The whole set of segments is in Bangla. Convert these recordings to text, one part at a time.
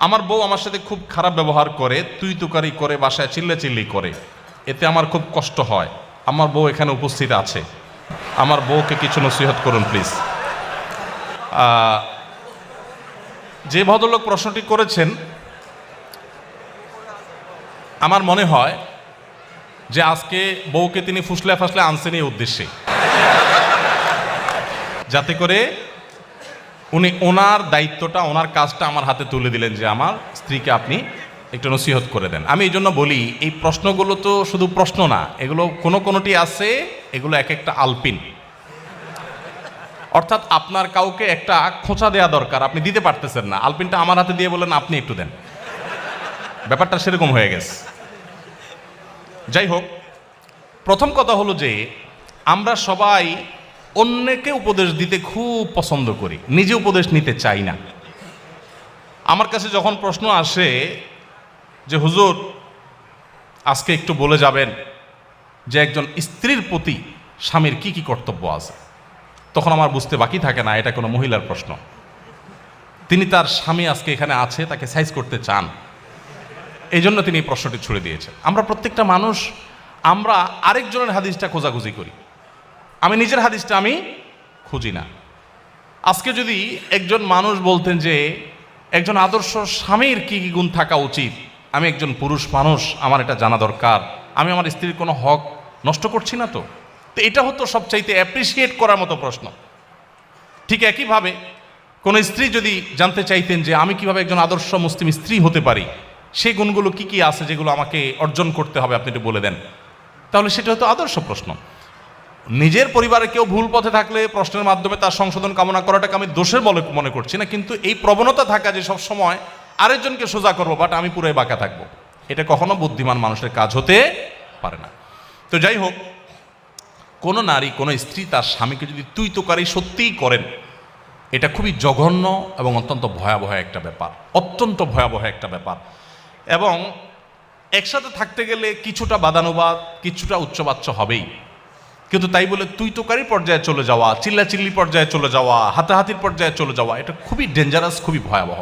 আমার বউ আমার সাথে খুব খারাপ ব্যবহার করে, তুই তুকারি করে, বাসায় চিল্লাচিল্লি করে, এতে আমার খুব কষ্ট হয়। আমার বউ এখানে উপস্থিত আছে, আমার বউকে কিছু নসিহত করুন প্লিজ। যে ভদ্রলোক প্রশ্নটি করেছেন, আমার মনে হয় যে আজকে বউকে তিনি ফুসলে ফাসলে আনছেন এই উদ্দেশ্যে, যাতে করে উনি ওনার দায়িত্বটা, ওনার কাজটা আমার হাতে তুলে দিলেন যে আমার স্ত্রীকে আপনি একটু নসিহত করে দেন। আমি এই জন্য বলি, এই প্রশ্নগুলো তো শুধু প্রশ্ন না, এগুলো কোনোটি আছে, এগুলো এক একটা আলপিন। অর্থাৎ আপনার কাউকে একটা খোঁচা দেওয়া দরকার, আপনি দিতে পারতেছেন না, আলপিনটা আমার হাতে দিয়ে বলেন আপনি একটু দেন, ব্যাপারটা সেরকম হয়ে গেছে। যাই হোক, প্রথম কথা হলো যে আমরা সবাই অন্যকে উপদেশ দিতে খুব পছন্দ করি, নিজে উপদেশ নিতে চাই না। আমার কাছে যখন প্রশ্ন আসে যে হুজুর আজকে একটু বলে যাবেন যে একজন স্ত্রীর প্রতি স্বামীর কি কি কর্তব্য আছে, তখন আমার বুঝতে বাকি থাকে না এটা কোনো মহিলার প্রশ্ন। তিনি তার স্বামী আজকে এখানে আছে, তাকে সাইজ করতে চান, এই জন্য তিনি এই প্রশ্নটি ছুড়ে দিয়েছেন। আমরা প্রত্যেকটা মানুষ আমরা আরেকজনের হাদিসটা খোঁজাখুঁজি করি, আমি নিজের হাদিসটা আমি খুঁজি না। আজকে যদি একজন মানুষ বলতেন যে একজন আদর্শ স্বামীর কি কি গুণ থাকা উচিত, আমি একজন পুরুষ মানুষ, আমার এটা জানা দরকার, আমি আমার স্ত্রীর কোনো হক নষ্ট করছি না তো এটা হতো সবচাইতে অ্যাপ্রিসিয়েট করার মতো প্রশ্ন। ঠিক একইভাবে কোনো স্ত্রী যদি জানতে চাইতেন যে আমি কিভাবে একজন আদর্শ মুসলিম স্ত্রী হতে পারি, সেই গুণগুলো কি কি আছে যেগুলো আমাকে অর্জন করতে হবে আপনি একটু বলে দেন, তাহলে সেটা হতো আদর্শ প্রশ্ন। নিজের পরিবারে কেউ ভুল পথে থাকলে প্রশ্নের মাধ্যমে তার সংশোধন কামনা করাটাকে আমি দোষের বলে মনে করছি না, কিন্তু এই প্রবণতা থাকা যে সব সময় আরেকজনকে সোজা করবো বাট আমি পুরোই বাঁকা থাকবো, এটা কখনো বুদ্ধিমান মানুষের কাজ হতে পারে না। তো যাই হোক, কোনো নারী, কোনো স্ত্রী তার স্বামীকে যদি তুই তোকারি সত্যিই করেন, এটা খুবই জঘন্য এবং অত্যন্ত ভয়াবহ একটা ব্যাপার, অত্যন্ত ভয়াবহ একটা ব্যাপার। এবং একসাথে থাকতে গেলে কিছুটা বাদানুবাদ, কিছুটা উচ্চবাচ্য হবেই, কিন্তু তাই বলে তুই তোকারি পর্যায়ে চলে যাওয়া, চিল্লাচিল্লি পর্যায়ে চলে যাওয়া, হাতাহাতির পর্যায়ে চলে যাওয়া, এটা খুবই ডেঞ্জারাস, খুবই ভয়াবহ।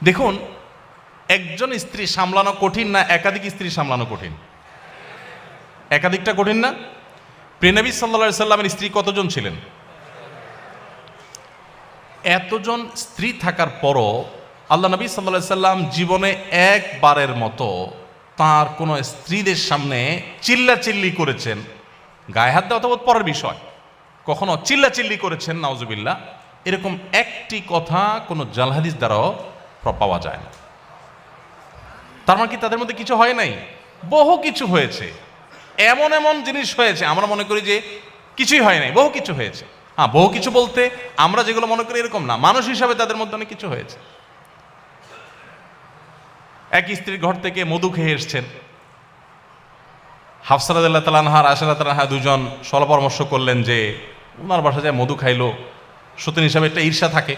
দেখুন, একজন স্ত্রী সামলানো কঠিন না একাধিক স্ত্রী সামলানো কঠিন? একাধিকটা কঠিন না? প্রিয়নবী সাল্লাল্লাহু আলাইহি সাল্লামের স্ত্রী কতজন ছিলেন? এতজন স্ত্রী থাকার পরও আল্লাহ নবী সাল্লাল্লাহু আলাইহি সাল্লাম জীবনে একবারের মতো তার কোনো স্ত্রীদের সামনে চিল্লাচিল্লি করেছেন, গায়ে হাত দেওয়া তো পরের বিষয়, কখনো চিল্লাচিল্লি করেছেন নাউজুবিল্লাহ, এরকম একটি কথা কোনো জাল হাদিস দ্বারাও পাওয়া যায় না। তার মানে কি তাদের মধ্যে কিছু হয় নাই? বহু কিছু হয়েছে, এমন এমন জিনিস হয়েছে আমরা মনে করি যে কিছুই হয় নাই, বহু কিছু হয়েছে। হ্যাঁ, বহু কিছু বলতে আমরা যেগুলো মনে করি এরকম না, মানুষ হিসাবে তাদের মধ্যে অনেক কিছু হয়েছে। এক স্ত্রীর ঘর থেকে মধু খেয়ে এসছেন, হাফসা রাদিয়াল্লাহু তাআলা আনহা, আয়েশা রাদিয়াল্লাহু তাআলা দুজন সলা পরামর্শ করলেন যে ওনার বাসা যায় মধু খাইলো, সতীন হিসাবে একটা ঈর্ষা থাকে,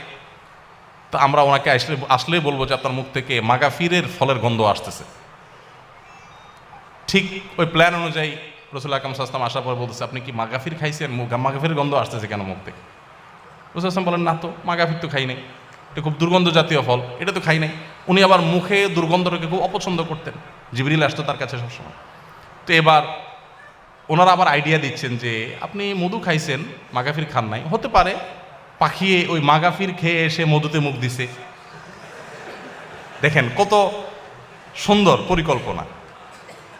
তো আমরা ওনাকে আসলেই বলবো যে আপনার মুখ থেকে মাগাফিরের ফলের গন্ধ আসতেছে। ঠিক ওই প্ল্যান অনুযায়ী রাসূল আকরাম সাল্লাল্লাহু আলাইহি ওয়াসাল্লাম আসার পর বলতেছে, আপনি কি মাগাফির খাইছেন? মাগাফিরের গন্ধ আসতেছে কেন মুখ থেকে? রাসূল সাল্লাল্লাহু আলাইহি ওয়াসাল্লাম বলেন, না তো, মাগাফির তো খাই নাই, এটা খুব দুর্গন্ধ জাতীয় ফল, এটা তো খাই নাই। উনি আবার মুখে দুর্গন্ধটাকে খুব অপছন্দ করতেন, জিবরিল আসতো তার কাছে সবসময়। তো এবার ওনারা আবার আইডিয়া দিচ্ছেন যে আপনি মধু খাইছেন, মাগাফির খান নাই, হতে পারে পাখিয়ে ওই মাগাফির খেয়ে এসে মধুতে মুখ দিছে। দেখেন কত সুন্দর পরিকল্পনা।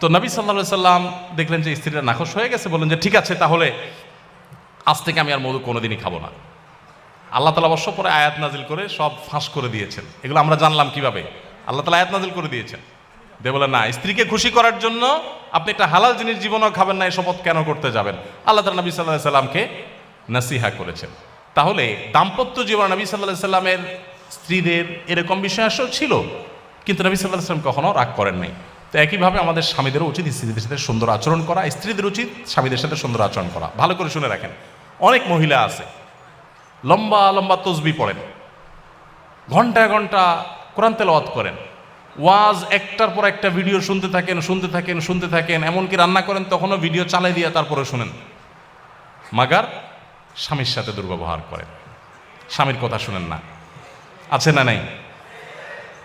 তো নবী সাল্লাল্লাহু আলাইহি সাল্লাম দেখলেন যে স্ত্রীরা নাখোশ হয়ে গেছে, বললেন যে ঠিক আছে, তাহলে আজ থেকে আমি আর মধু কোনোদিনই খাবো না। আল্লাহ তাআলা অবশ্য পরে আয়াত নাজিল করে সব ফাঁস করে দিয়েছেন। এগুলো আমরা জানলাম কিভাবে? আল্লাহ তাআলা আয়াত নাজিল করে দিয়েছেন, দে বলে না, স্ত্রীকে খুশি করার জন্য আপনি একটা হালাল জিনিস জীবনেও খাবেন না, এই শপথ কেন করতে যাবেন? আল্লাহ তাআলা নবী সাল্লাল্লাহু আলাইহি সাল্লামকে নসিহা করেছেন। তাহলে দাম্পত্য জীবনে নবী সাল্লাল্লাহু আলাইহি সাল্লামের স্ত্রীদের এরকম বিষয় আসলে ছিল, কিন্তু নবী সাল্লাল্লাহু আলাইহি সাল্লাম কখনো রাগ করেন নাই। তো একইভাবে আমাদের স্বামীদেরও উচিত স্ত্রীদের সাথে সুন্দর আচরণ করা, স্ত্রীদের উচিত স্বামীদের সাথে সুন্দর আচরণ করা। ভালো করে শুনে রাখেন, অনেক মহিলা আছে লম্বা লম্বা তসবিহ পড়েন, ঘন্টা ঘন্টা কোরআন তেলাওয়াত করেন, ওয়াজ একটার পর একটা ভিডিও শুনতে থাকেন, এমনকি রান্না করেন তখনও ভিডিও চালাই দিয়ে তারপরে শুনেন, মাগার স্বামীর সাথে দুর্ব্যবহার করেন, স্বামীর কথা শুনেন না। আছে না নাই?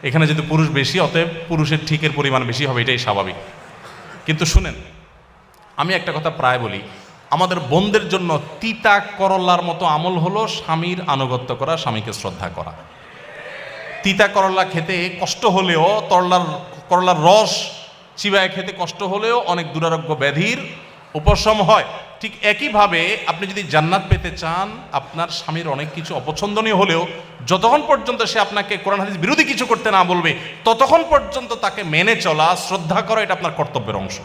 এখানে যদি পুরুষ বেশি, অতএব পুরুষের ঠিকের পরিমাণ বেশি হবে, এটাই স্বাভাবিক। কিন্তু শুনেন, আমি একটা কথা প্রায় বলি, আমাদের বোনদের জন্য তিতা করল্লার মতো আমল হলো স্বামীর আনুগত্য করা, স্বামীকে শ্রদ্ধা করা। তিতা করল্লা খেতে কষ্ট হলেও, করলার রস চিবায় খেতে কষ্ট হলেও অনেক দুরারোগ্য ব্যাধির উপশম হয়। ঠিক একইভাবে আপনি যদি জান্নাত পেতে চান, আপনার স্বামীর অনেক কিছু অপছন্দনীয় হলেও যতক্ষণ পর্যন্ত সে আপনাকে কোরআন হাদিস বিরোধী কিছু করতে না বলবে, ততক্ষণ পর্যন্ত তাকে মেনে চলা, শ্রদ্ধা করা, এটা আপনার কর্তব্যের অংশ।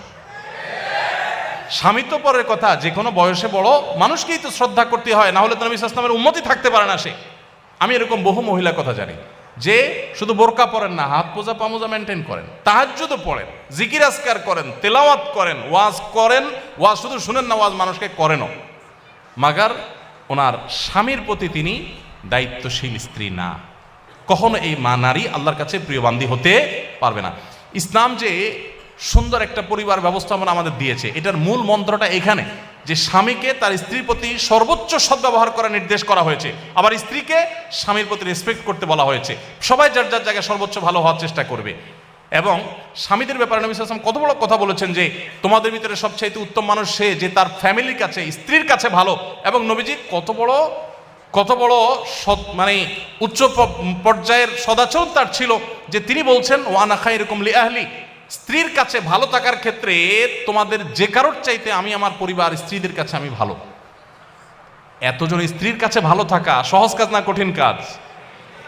স্বামী তো পরের কথা, যে কোনো বয়সে বড় মানুষকেই তো শ্রদ্ধা করতে হয়, না হলে তো নবী সাল্লাল্লাহু আলাইহি ওয়াসাল্লামের উম্মতই থাকতে পারে না সে। আমি এরকম বহু মহিলার কথা জানি যে শুধু বোরকা পরেন না, হাত মোজা পামোজা মেনটেন করেন, তাহাজ্জুদও পড়েন, জিকির আজকার করেন, তেলাওয়াত করেন, ওয়াজ শুধু শুনেন না, ওয়াজ মানুষকে করেনও, মাগার ওনার স্বামীর প্রতি তিনি দায়িত্বশীল স্ত্রী না। কখনো এই মা নারী আল্লাহর কাছে প্রিয় বান্দী হতে পারবে না। ইসলাম যে সুন্দর একটা পরিবার ব্যবস্থাপনা আমাদের দিয়েছে, এটার মূল মন্ত্রটা এখানে যে স্বামীকে তার স্ত্রীর প্রতি সর্বোচ্চ সদ্ব্যবহার করার নির্দেশ করা হয়েছে, আবার স্ত্রীকে স্বামীর প্রতি রেসপেক্ট করতে বলা হয়েছে। সবাই যার যার জায়গায় সর্বোচ্চ ভালো হওয়ার চেষ্টা করবে। এবং স্বামীদের ব্যাপারে নবী সাল্লাল্লাহু আলাইহি ওয়াসাল্লাম কত বড় কথা বলেছেন যে তোমাদের ভিতরে সবচাইতে উত্তম মানুষ সে যে তার ফ্যামিলির কাছে, স্ত্রীর কাছে ভালো। এবং নবীজি কত বড় মানে উচ্চ পর্যায়ের সদাচরণ তার ছিল যে তিনি বলছেন ওয়ানা খায়রুকুম লিআহলি, স্ত্রীর কাছে ভালো থাকার ক্ষেত্রে তোমাদের যে কারোর চাইতে আমি আমার পরিবার স্ত্রীদের কাছে আমি ভালো। এতজন স্ত্রীর কাছে ভালো থাকা সহজ কাজ না, কঠিন কাজ।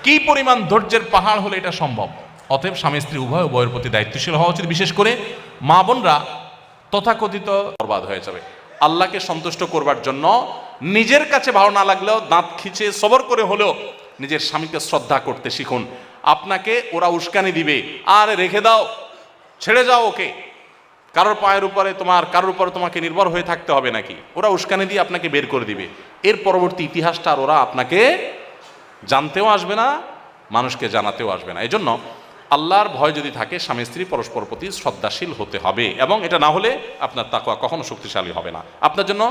কি পরিমাণ ধৈর্যের পাহাড় হলে এটা সম্ভব। অতএব স্বামী স্ত্রী উভয়ের প্রতি দায়িত্বশীল হওয়া উচিত। বিশেষ করে মা বোনরা তথাকথিত বরবাদ হয়ে যাবে। আল্লাহকে সন্তুষ্ট করবার জন্য নিজের কাছে ভালো না লাগলেও দাঁত খিচে সবর করে হলেও নিজের স্বামীকে শ্রদ্ধা করতে শিখুন। আপনাকে ওরা উস্কানি দিবে, আর রেখে দাও, ছেড়ে যাও ওকে, কারোর উপরে তোমাকে নির্ভর হয়ে থাকতে হবে নাকি, ওরা উস্কানি দিয়ে আপনাকে বের করে দিবে। এর পরবর্তী ইতিহাসটা আর ওরা আপনাকে জানতেও আসবে না, মানুষকে জানাতেও আসবে না। এই জন্য আল্লাহর ভয় যদি থাকে, স্বামী স্ত্রী পরস্পর প্রতি শ্রদ্ধাশীল হতে হবে, এবং এটা না হলে আপনার তাকওয়া কখনো শক্তিশালী হবে না। আপনার জন্য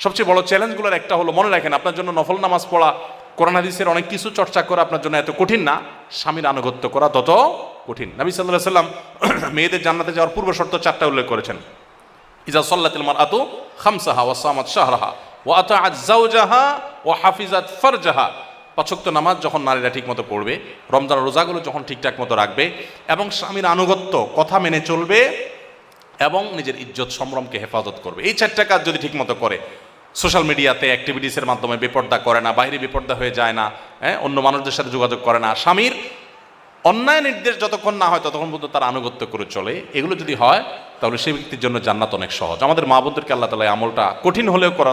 সবচেয়ে বড় চ্যালেঞ্জগুলোর একটা হলো, মনে রাখেন, আপনার জন্য নফল নামাজ পড়া, কোরআন হাদিসের অনেক কিছু চর্চা করা আপনার জন্য এত কঠিন না, স্বামীর আনুগত্য করা তত কঠিন। নবী সাল্লাল্লাহু আলাইহি ওয়াসাল্লাম মেয়েদের জান্নাতে যাওয়ার পূর্ব শর্ত 4টা উল্লেখ করেছেন। ইজা সাল্লাতিল মারআতু খামসাহা ওয়া সামাত শাহরাহা ওয়া আতাআত যাওজাহা ওয়া হাফিজাত ফারজাহা। 5 ওয়াক্ত নামাজ যখন নারীরা ঠিকমতো পড়বে, রমজান রোজাগুলো যখন ঠিকঠাক মতো রাখবে, এবং স্বামীর আনুগত্য কথা মেনে চলবে, এবং নিজের ইজ্জত সম্ভ্রমকে হেফাজত করবে, এই 4টা কাজ যদি ঠিকমতো করে, সোশ্যাল মিডিয়াতে অ্যাক্টিভিটিসের মাধ্যমে বেপর্দা করে না, বাইরে বেপর্দা হয়ে যায় না, অন্য মানুষদের সাথে যোগাযোগ করে না, স্বামীর অন্যায় নির্দেশ যতক্ষণ না হয় ততক্ষণ পর্যন্ত তার আনুগত্য করে চলে, এগুলো যদি হয় তাহলে সেই ব্যক্তির জন্য জান্নাত অনেক সহজ। আমাদের মা বোনদেরকে আল্লাহ তাআলা আমলটা কঠিন হলেও করা